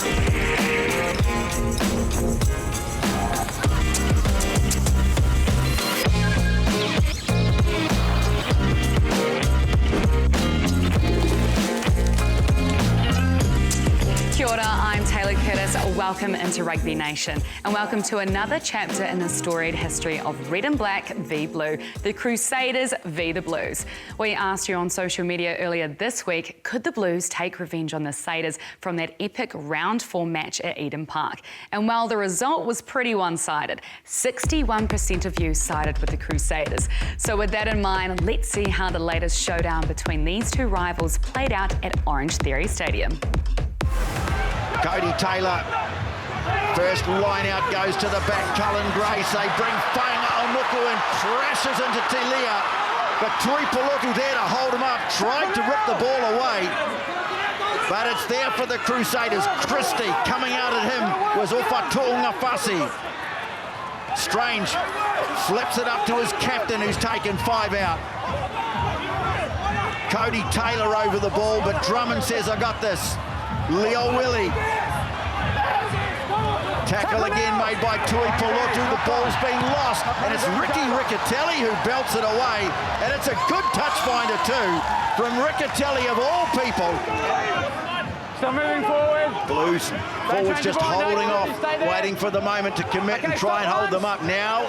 Kia ora, I'm Taylor Curtis. Welcome into Rugby Nation and welcome to another chapter in the storied history of Red and Black v Blue, the Crusaders v the Blues. We asked you on social media earlier this week, could the Blues take revenge on the Satyrs from that epic round 4 match at Eden Park? And while the result was pretty one-sided, 61% of you sided with the Crusaders. So with that in mind, let's see how the latest showdown between these two rivals played out at Orange Theory Stadium. Cody Taylor, first line out goes to the back, Cullen Grace. They bring Whainga Omuku and crashes into Tilia. But Tui Polotu there to hold him up, tried to rip the ball away. But it's there for the Crusaders. Christie coming out at him was Ufatunga Fasi. Strange flips it up to his captain who's taken 5 out. Cody Taylor over the ball, but Drummond says, I got this. Leo Willie. Tackle again made by Tui Polotu. The ball's been lost, and it's Ricky Riccatelli who belts it away. And it's a good touch finder too from Riccatelli of all people. Still moving forward. Blues forwards just holding off, waiting for the moment to commit and try and hold them up now.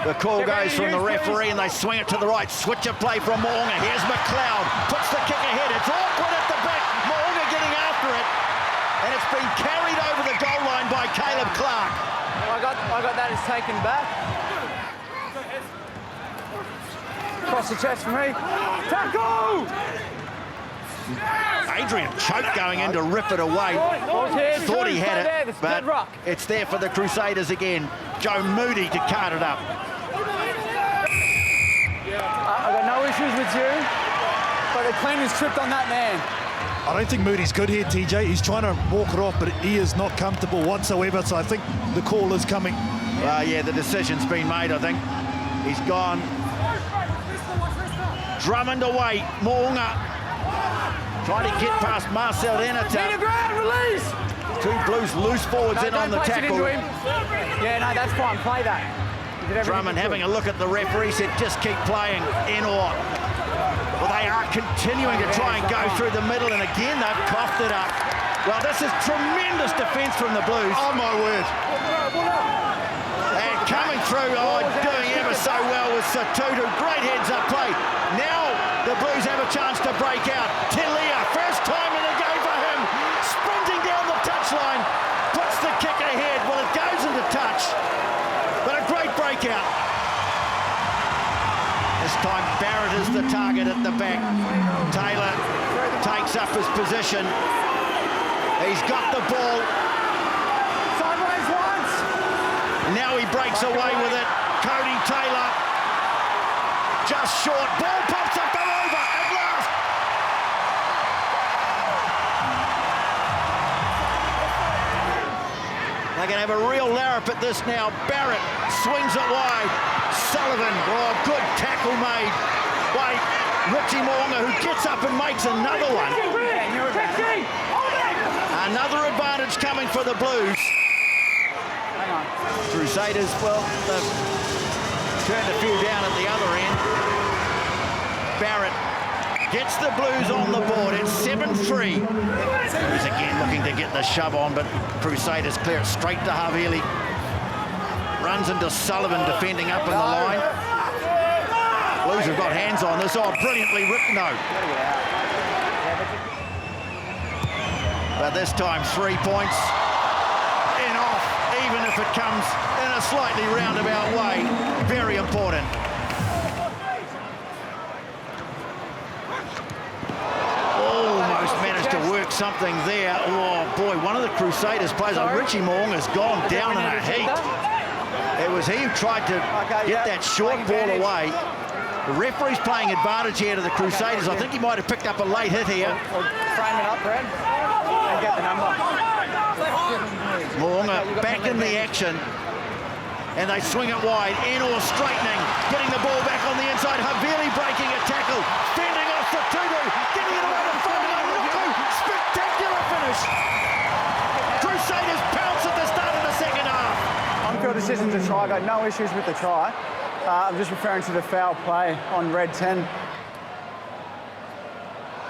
The call goes from the referee and they swing it to the right. Switch of play from Moana. Here's McLeod. Puts the kick ahead. It's awkward at the back. Moana getting after it. And it's been carried over the goal line by Caleb Clark. I got that as taken back. Cross the chest for me. Tackle! Adrian choked going in to rip it away. Thought he had it, but it's there for the Crusaders again. Joe Moody to cart it up. I've got no issues with you, but the clean is tripped on that man. I don't think Moody's good here, TJ. He's trying to walk it off, but he is not comfortable whatsoever, so I think the call is coming. Yeah, the decision's been made, I think. He's gone. Drummond away. Moana trying to get past Marcel Enata. Release! 2 Blues loose forwards in on the tackle. Yeah, no, that's fine. Play that. Drummond having a look at the referee, said just keep playing in or. Well, they are continuing to try and go through the middle, and again they've coughed it up. Well, this is tremendous defence from the Blues. Oh my word. And coming through, doing ever so well with Satutu. Great heads-up play. Now the Blues have a chance to break out. Tilia, first time in the game for him. Sprinting down the touchline, puts the kick ahead. Well, it goes into touch, but a great breakout. This time Barrett is the target at the back. Taylor takes up his position. He's got the ball. Sideways once. Now he breaks away with it. Cody Taylor just short. Ball pops up and over at last. They're going to have a real larrup at this now. Barrett swings it wide. Sullivan, good tackle made by Richie Moana, who gets up and makes another one. Another advantage coming for the Blues. Crusaders, well, they've turned a few down at the other end. Barrett gets the Blues on the board. It's 7-3. Blues again looking to get the shove on, but Crusaders clear it straight to Havili. Runs into Sullivan defending up in the line. Blues have got hands on this. Oh, brilliantly ripped, no. But this time 3 points. In off, even if it comes in a slightly roundabout way. Very important. Almost managed to work something there. Oh boy, one of the Crusaders players, Richie Moong, has gone down in a heat. It was he who tried to get that short ball away. The referee's playing advantage here to the Crusaders. I think he might have picked up a late hit here. Frame it up, Brad, and get the number. Moonga back in the action. And they swing it wide. Enor straightening, getting the ball back on the inside. Havili breaking a tackle. Fending off the Tutu, getting it away to front. Spectacular finish. decision to try. I got no issues with the try. I'm just referring to the foul play on red 10.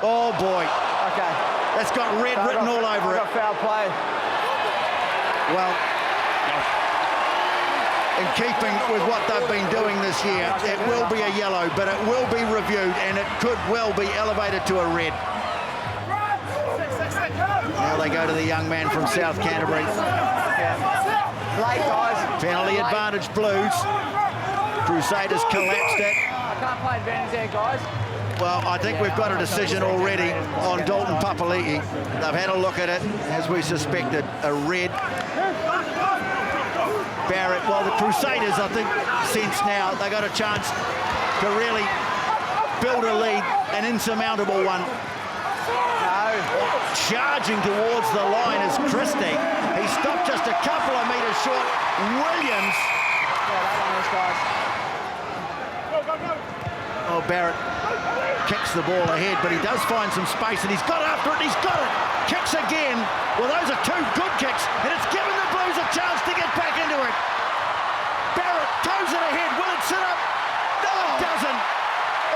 Oh, boy. Okay. That's got red written all over it. I got foul play. Well, in keeping with what they've been doing this year, it will be a yellow, but it will be reviewed, and it could well be elevated to a red. Now they go to the young man from South Canterbury. Late, guys. Penalty advantage Blues. Crusaders collapsed it. I can't play advantage there, guys. Well, I think we've got a decision already on Dalton Papali'i. They've had a look at it, as we suspected, a red. Barrett, well, the Crusaders, I think, sense now they got a chance to really build a lead, an insurmountable one. Charging towards the line is Christie. He stopped just a couple of metres short. Williams. Oh, Barrett kicks the ball ahead, but he does find some space, and he's got after it, he's got it. Kicks again. Well, those are two good kicks, and it's given the Blues a chance to get back into it. Barrett toes it ahead. Will it sit up? No, it doesn't.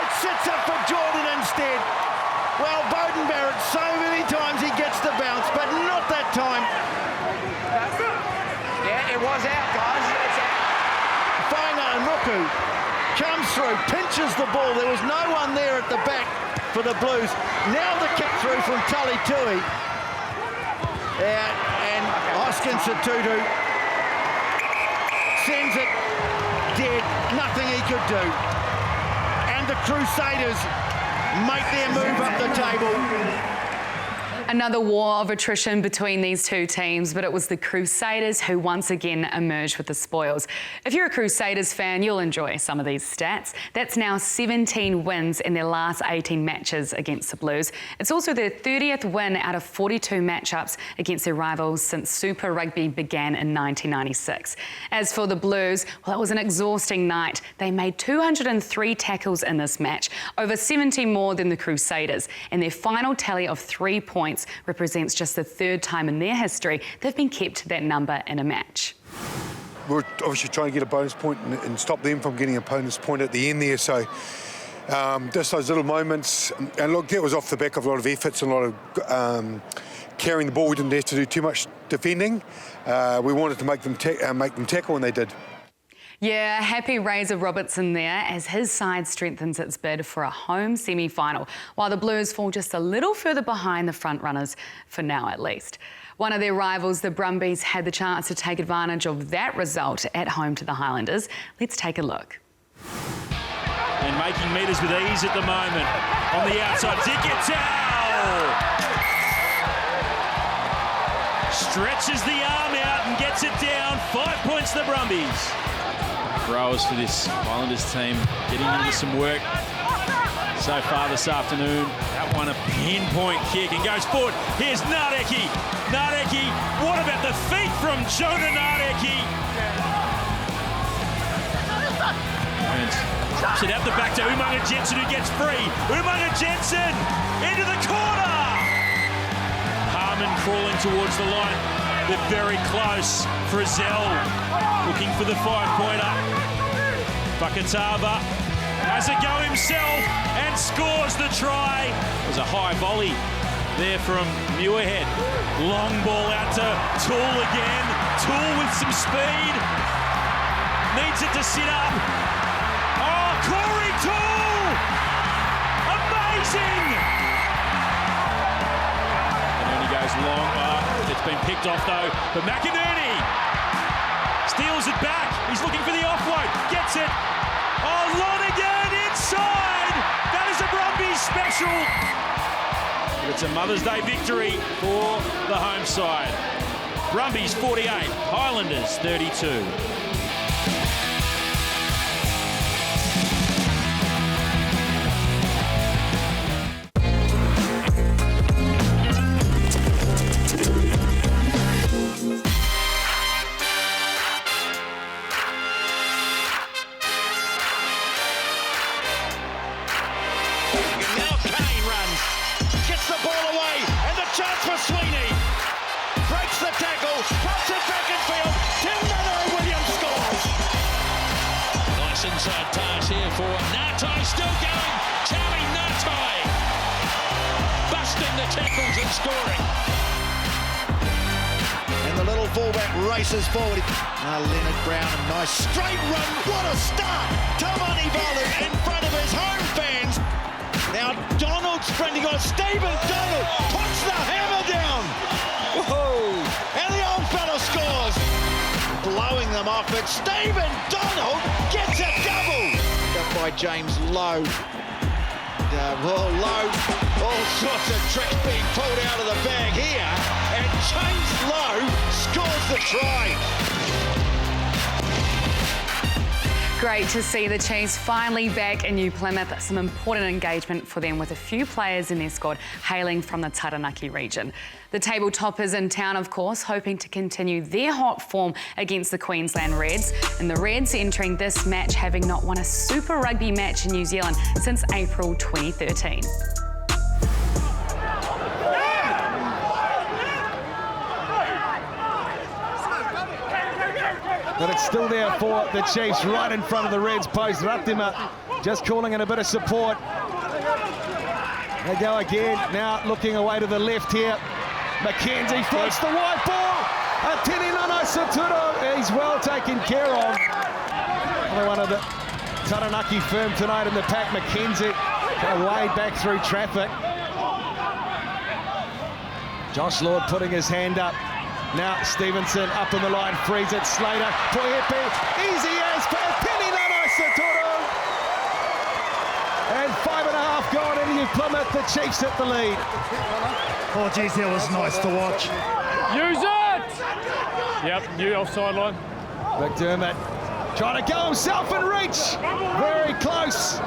It sits up for Jordan instead. Well, Beauden Barrett, so many times he gets the bounce, but not that time. Yeah, it was out, guys. It's out. Fainga Nuku comes through, pinches the ball. There was no one there at the back for the Blues. Now the kick through from Tali Tui. And Hoskins Satutu sends it dead. Nothing he could do. And the Crusaders make their move up the table. Another war of attrition between these two teams, but it was the Crusaders who once again emerged with the spoils. If you're a Crusaders fan, you'll enjoy some of these stats. That's now 17 wins in their last 18 matches against the Blues. It's also their 30th win out of 42 matchups against their rivals since Super Rugby began in 1996. As for the Blues, well, it was an exhausting night. They made 203 tackles in this match, over 70 more than the Crusaders, and their final tally of 3 points represents just the third time in their history they've been kept to that number in a match. We're obviously trying to get a bonus point and stop them from getting a bonus point at the end there. So just those little moments. And look, that was off the back of a lot of efforts and a lot of carrying the ball. We didn't have to do too much defending. We wanted to make them tackle, and they did. Yeah, happy Razor Robertson there as his side strengthens its bid for a home semi-final, while the Blues fall just a little further behind the front runners, for now at least. One of their rivals, the Brumbies, had the chance to take advantage of that result at home to the Highlanders. Let's take a look. And making metres with ease at the moment. On the outside, Diketau! Stretches the arm out and gets it down. 5 points to the Brumbies. Rowers for this Highlanders team getting into some work so far this afternoon. That one a pinpoint kick and goes forward. Here's Nadeki. Nadeki, what about the feet from Jonah Nadeki? And drops it out the back to Umaga Jensen, who gets free. Umaga Jensen into the corner. Harmon crawling towards the line. They're very close. Frizzell looking for the 5-pointer. Fakatava has a go himself and scores the try. There's a high volley there from Muirhead. Long ball out to Toole again. Toole with some speed. Needs it to sit up. Oh, Corey Toole! Amazing! And he goes long. It's been picked off though, but McInerney steals it back. He's looking for the offload. Gets it. Oh, Lonergan inside. That is a Brumbies special. But it's a Mother's Day victory for the home side. Brumbies 48, Highlanders 32. Breaks the tackle, puts it back in field. Tim Munro Williams pass here for Natai, still going. Charlie Natai busting the tackles and scoring. And the little fullback races forward. Leonard Brown, a nice straight run. What a start! Tamani Balu in front of his home fans. Now Donald sprinting on. Stephen Donald puts the hammer down. Whoa! And the old fella scores. Blowing them off, but Stephen Donald gets a double. Up by James Lowe. Lowe, all sorts of tricks being pulled out of the bag here, and James Lowe scores the try. Great to see the Chiefs finally back in New Plymouth. Some important engagement for them with a few players in their squad hailing from the Taranaki region. The table toppers in town, of course, hoping to continue their hot form against the Queensland Reds. And the Reds entering this match having not won a Super Rugby match in New Zealand since April 2013. But it's still there for the Chiefs right in front of the Reds post. Ratima just calling in a bit of support. They go again, now looking away to the left here. McKenzie floats the wide ball. Atini Nana Saturo, he's well taken care of. Another one of the Taranaki firm tonight in the pack. McKenzie go way back through traffic. Josh Lord putting his hand up. Now Stevenson up on the line, frees it. Slater, Poepe, easy as for Atini Nana Saturo. And 5.5 gone into New Plymouth. The Chiefs at the lead. Oh, geez, that was nice to watch. Use it! Yep, new offside line. McDermott trying to go himself and reach. Very close.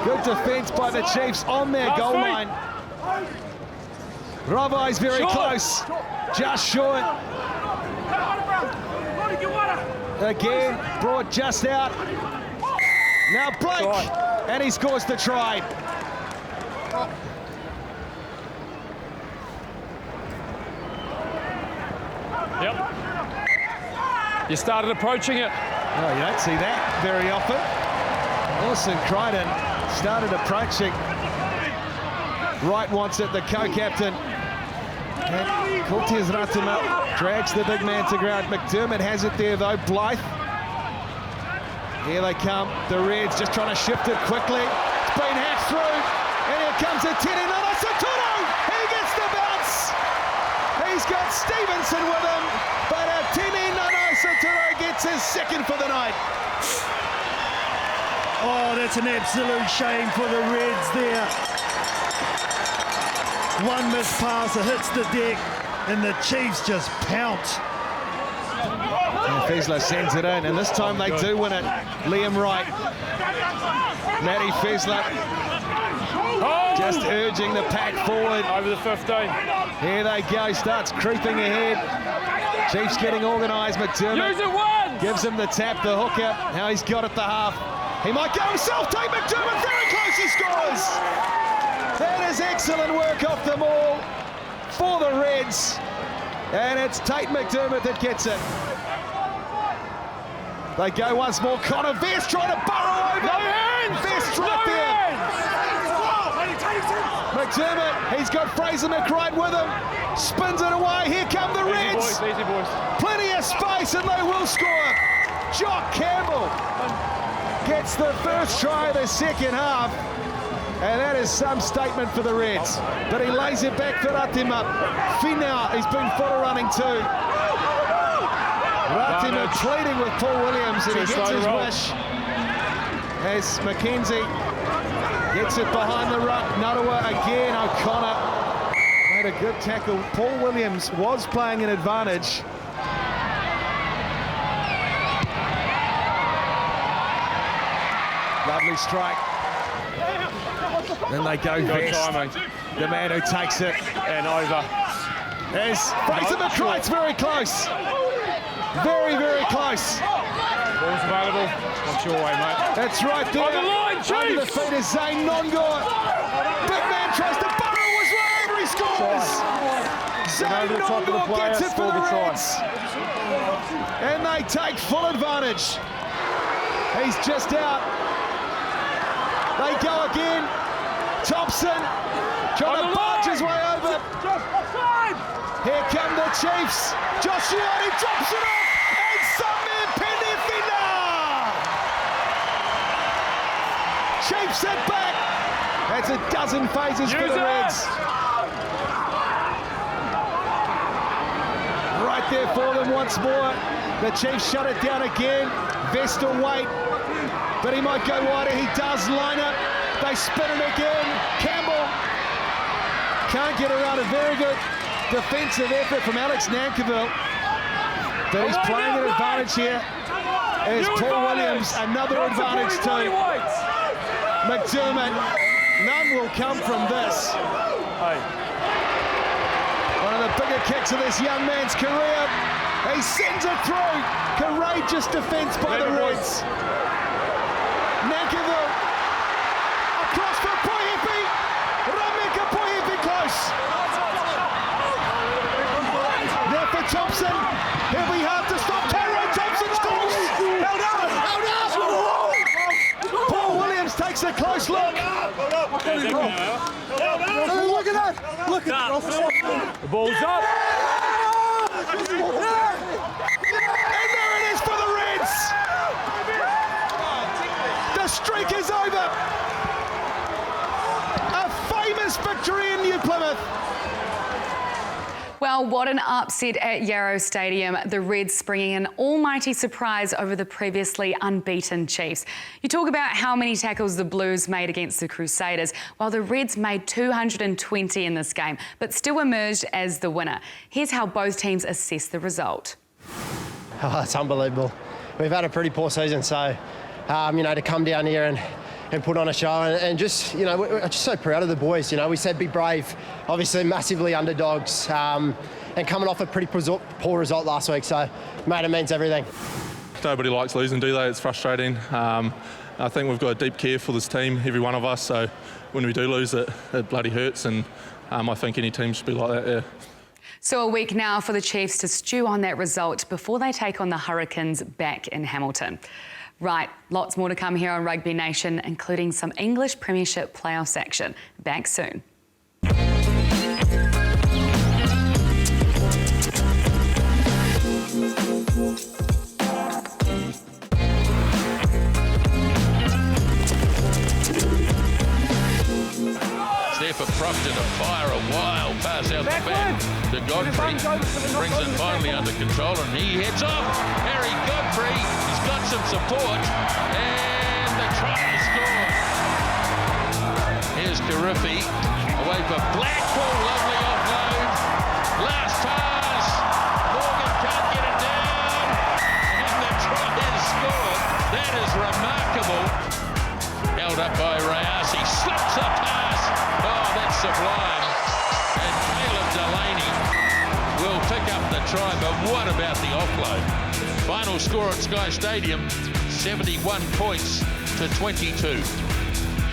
Good defence by the Chiefs on their goal line. Ravai's very close. Just short. Again, brought just out. Now Blake, and he scores the try. Yep. You started approaching it. Oh, you don't see that very often. Lawson Crichton started approaching. Wright wants it, the co-captain. And Cortez Ratima drags the big man to ground. McDermott has it there though, Blythe. Here they come, the Reds just trying to shift it quickly. It's been hacked through, and here comes Atini Nana Saturo. He gets the bounce. He's got Stevenson with him, but Atini Nana Saturo gets his second for the night. Oh, that's an absolute shame for the Reds there. One missed pass, it hits the deck, and the Chiefs just pounce. Fezler sends it in, and this time they do win it. Liam Wright. Matty Fezler just urging the pack forward. Over the 15. Here they go, starts creeping ahead. Chiefs getting organised. McDermott gives him the tap, the hooker. Now he's got it the half. He might go himself, take McDermott, very close, he scores! That is excellent work off the maul for the Reds. And it's Tate McDermott that gets it. They go once more. Connor Vest trying to burrow over. No hands! Vest right there. McDermott, he's got Fraser McWright with him. Spins it away. Here come the Reds. Easy boys. Plenty of space and they will score. Jock Campbell gets the first try of the second half. And that is some statement for the Reds. But he lays it back for Ratima. Finau, he's been footer running too. Ratima pleading with Paul Williams, and he gets his wish. As McKenzie gets it behind the ruck. Narawa again, O'Connor made a good tackle. Paul Williams was playing an advantage. Lovely strike. Then they go Vest, the man who takes it. And over. As Fraser McWright's very close. Very, very close. Ball's available. Watch your way, mate. That's right there. On the line, Chiefs! Under the feet is Zane Nongor. Big man tries to burrow, was right over, he scores. Zane Nongor gets it for the Reds. And they take full advantage. He's just out. They go again. Thompson trying to barge his way over. Here come the Chiefs. Joshiani drops it off. And Samir Penifina. Chiefs it back. That's a dozen phases for the Reds. Right there for them once more. The Chiefs shut it down again. Vestal wait, but he might go wider. He does line up. They spin it again. Campbell can't get around a very good defensive effort from Alex Nankivell. But he's playing an advantage here. There's Paul Williams, another advantage too. McDermott, none will come from this. One of the bigger kicks of this young man's career. He sends it through. Courageous defence by the Reds. Nankivell across for Poihipi. Rameka Poihipi close. There for Thompson. He'll be hard to stop. Tyrone Thompson scores. Paul Williams takes a close look. Look at that. Look at that. The ball's up. And there it is for the Reds. The streak is over. A famous victory in New Plymouth. Well, what an upset at Yarrow Stadium. The Reds springing an almighty surprise over the previously unbeaten Chiefs. You talk about how many tackles the Blues made against the Crusaders, while the Reds made 220 in this game, but still emerged as the winner. Here's how both teams assess the result. Oh, it's unbelievable. We've had a pretty poor season, so, to come down here and put on a show and just, we're just so proud of the boys. We said be brave, obviously massively underdogs, and coming off a pretty poor result last week, so, mate, it means everything. Nobody likes losing, do they? It's frustrating. I think we've got a deep care for this team, every one of us, so when we do lose it bloody hurts, and I think any team should be like that, yeah. So a week now for the Chiefs to stew on that result before they take on the Hurricanes back in Hamilton. Right, lots more to come here on Rugby Nation, including some English Premiership playoffs action. Back soon. There for Proctor to fire a wild pass out the back to Godfrey. Brings it finally under control and he heads off. Harry Godfrey, he's got some support and the try is scored. Here's Karifi away for Blackpool, lovely offload. Last pass, Morgan can't get it down and the try is scored. That is remarkable. Held up by Rayasi, slips a pass. Oh, that's sublime. And Caleb Delaney will pick up the try, but what about the offload? Final score at Sky Stadium, 71 points to 22.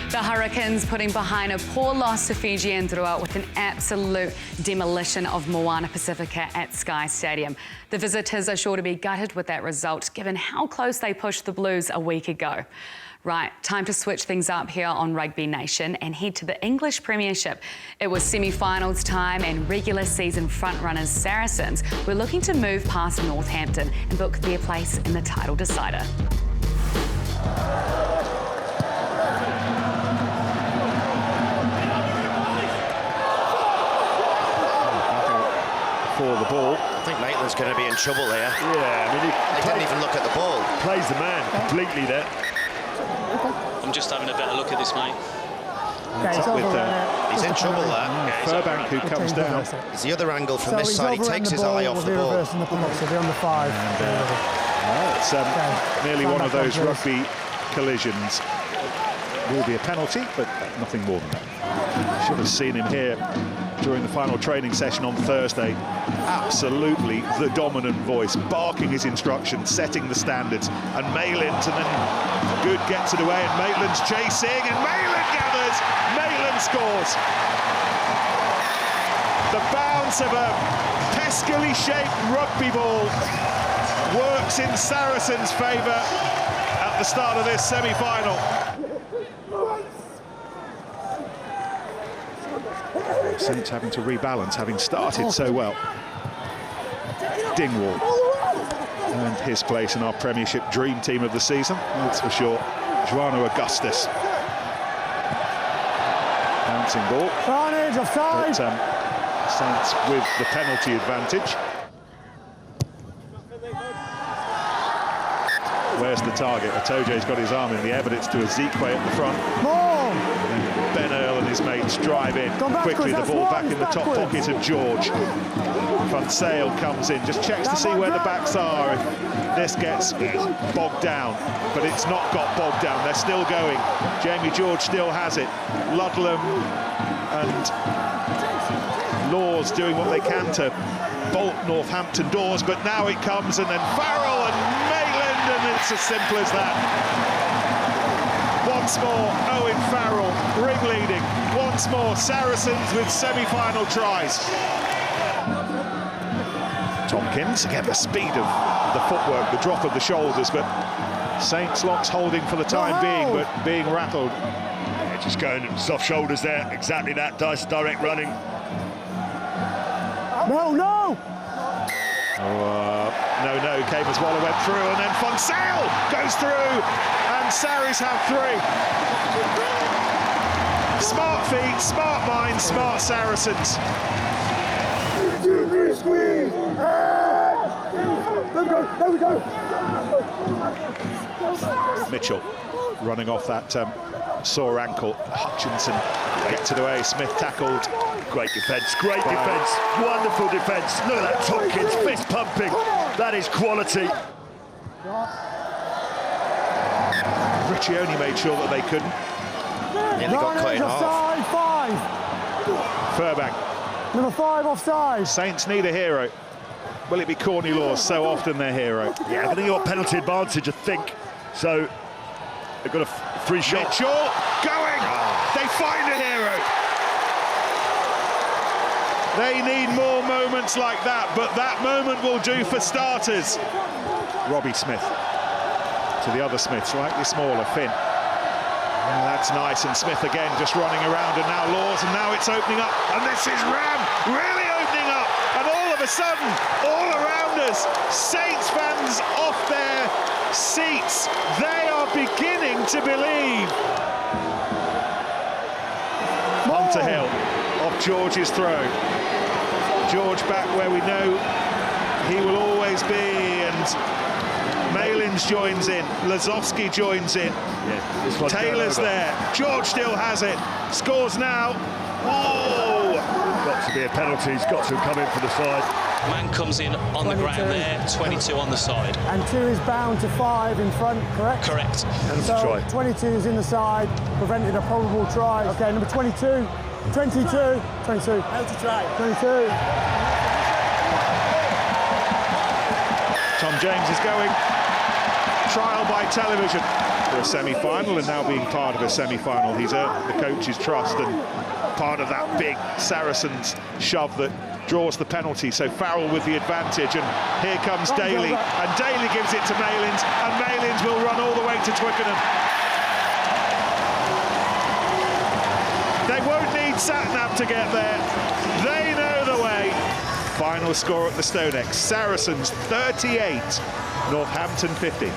The Hurricanes putting behind a poor loss to Fiji and Drua with an absolute demolition of Moana Pacifica at Sky Stadium. The visitors are sure to be gutted with that result, given how close they pushed the Blues a week ago. Right, time to switch things up here on Rugby Nation and head to the English Premiership. It was semi-finals time and regular season frontrunners Saracens were looking to move past Northampton and book their place in the title decider. For the ball. I think Maitland's going to be in trouble there. Yeah, I mean, he didn't even look at the ball. Plays the man completely there. I'm just having a better look at this, mate. He's in trouble there. Furbank who comes down. It's the other angle from this side. He takes his eye off the ball. So be on the 5. It's nearly one of those rugby collisions. Will be a penalty, but nothing more than that. Should have seen him here during the final training session on Thursday. Absolutely the dominant voice, barking his instructions, setting the standards, and Mayland, and then Good gets it away, and Maitland's chasing, and Mayland gathers, Mayland scores. The bounce of a peskily shaped rugby ball works in Saracens' favour at at the start of this semi-final. Saints having to rebalance, having started so well. Dingwall earned his place in our Premiership dream team of the season, that's for sure. Joano Augustus. Bouncing ball. Carnage, offside. But, Saints with the penalty advantage. Where's the target? Atoje's got his arm in the air, but it's to Ezekwe at the front. And Ben Earl and his mates drive in quickly. The ball back in the top pocket of George. Van Sale comes in, just checks to see where the backs are. If this gets bogged down, but it's not got bogged down. They're still going. Jamie George still has it. Ludlam and Laws doing what they can to bolt Northampton doors, but now it comes, and then Farrell and Maitland, and it's as simple as that. Once more, Owen Farrell ringleading. Once more, Saracens with semi-final tries. Tompkins, again, the speed of the footwork, the drop of the shoulders, but Saints locks holding for the time being, but being rattled. Yeah, just going soft shoulders there, exactly that, direct running. No! No, came as Waller went through, and then Fonsale goes through, and Saris have three. Smart feet, smart minds, smart Saracens. There we go. Mitchell running off that sore ankle. Hutchinson gets it away. Smith tackled. Great defence, wonderful defence. Look at that Tompkins fist pumping. That is quality. Richie only made sure that they couldn't. Nearly got cut in half. Furbank. Number 5 offside. Saints need a hero. Will it be Corny Laws? So often their hero. Yeah, I think they got penalty advantage, I think. So they've got a free shot. Mitchell going. They find a hero. They need more moments like that, but that moment will do for starters. Robbie Smith to the other Smith, slightly smaller, Finn. Oh, that's nice, and Smith again just running around, and now Laws, and now it's opening up, and this is Ram really opening up, and all of a sudden, all around us, Saints fans off their seats. They are beginning to believe. Hunter Hill off George's throw. George back where we know he will always be, and Malins joins in, Lazowski joins in, yeah, Taylor's there, George still has it, scores now. Oh! Got to be a penalty, he's got to come in for the side. Man comes in on 22. The ground there, 22 on the side. And 2 is bound to 5 in front, correct? Correct. So try. 22 is in the side, prevented a probable try. Okay, number 22. 22. Penalty try. 22. Tom James is going. Trial by television for a semi-final, and now being part of a semi-final, he's earned the coach's trust and part of that big Saracens shove that draws the penalty. So Farrell with the advantage, and here comes Daly, and Daly gives it to Malins, and Malins will run all the way to Twickenham. They won't need Satnam to get there. They know the way. Final score at the Stonex. Saracens 38, Northampton 50.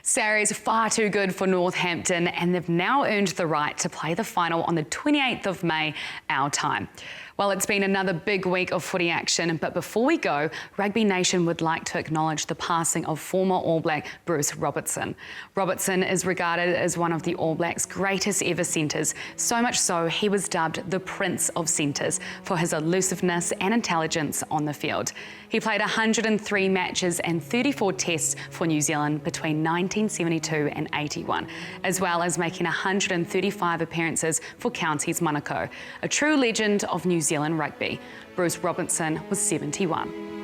Sarries far too good for Northampton, and they've now earned the right to play the final on the 28th of May, our time. Well, it's been another big week of footy action, but before we go, Rugby Nation would like to acknowledge the passing of former All Black Bruce Robertson. Robertson is regarded as one of the All Blacks' greatest ever centres, so much so he was dubbed the Prince of Centres for his elusiveness and intelligence on the field. He played 103 matches and 34 tests for New Zealand between 1972 and 81, as well as making 135 appearances for Counties Monaco. A true legend of New Zealand rugby. Bruce Robertson was 71.